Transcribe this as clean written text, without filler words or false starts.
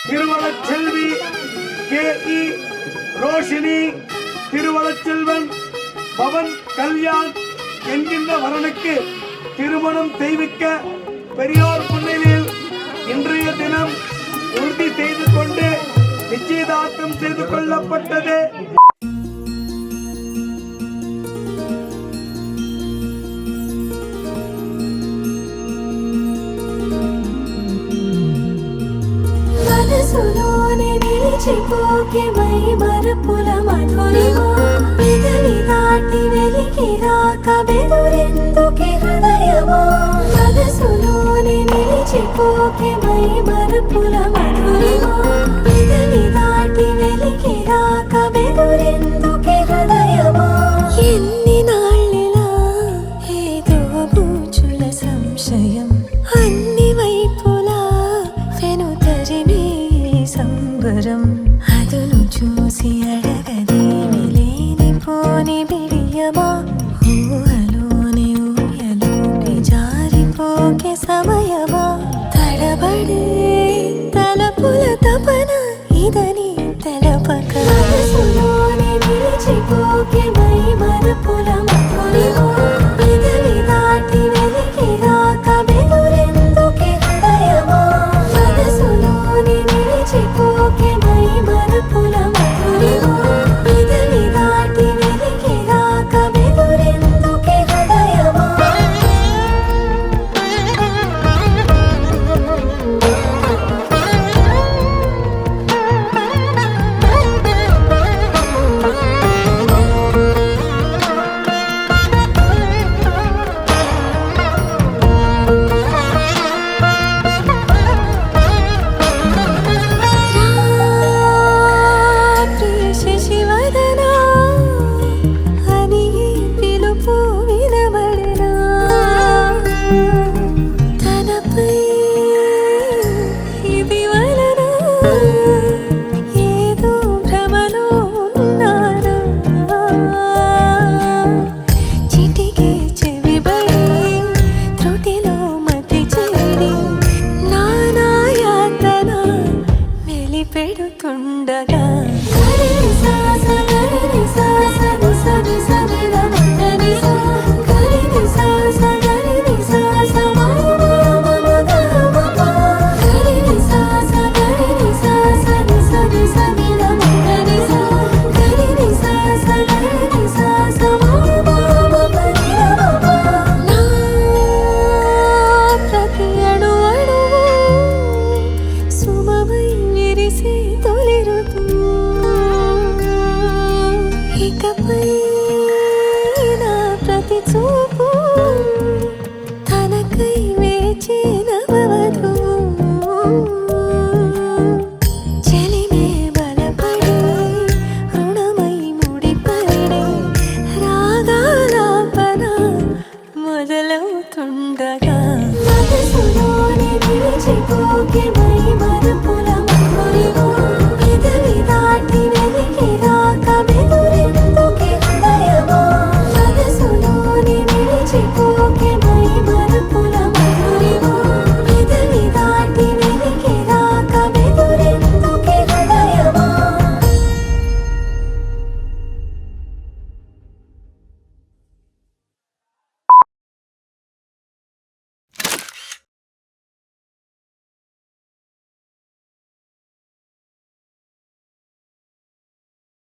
திருவளச்செல்வி KE Roshini, திருவளச்செல்வன் Pawan Kalyan என்கின்ற வரனுக்கு திருமணம் செய்விக்க பெரியோர் முன்னிலையில் இன்றைய தினம் உறுதி செய்து கொண்டு நிச்சயதார்த்தம் செய்து கொள்ளப்பட்டது. నిలిచిపోకే మై మరపుల మధురిమా పెదవి దాటి వెలికి రాక బెదురెందుకే హృదయమా మనసులోనే నిలిచిపోకే మై మరపుల మధురిమా పెదవి దాటి వెలికి రాక బెదురెందుకే హృదయమా ఎన్ని నాళ్ళిలా ఏదో బూచుల సంశయం అన్ని వైపులా వెనుతరిమే సంబరం అదును చూసి అడగదేమి లేనిపోని బిడియమా ఊహలోని ఊయలోకి జారిపోకే సమయమా తడబడే తలపుల తపన ఇదని తెలపక మనసులోని నిలిచిపోకే మై మరపుల మధురిమా పెదవి దాటి వెలికి రాక బెదురెందుకే హృదయమా మనసులోని నిలిచిపోకే మై మరపుల మధురిమా పెదవి దాటి వెలికి రాక బెదురెందుకే హృదయమా పెడుతుండగా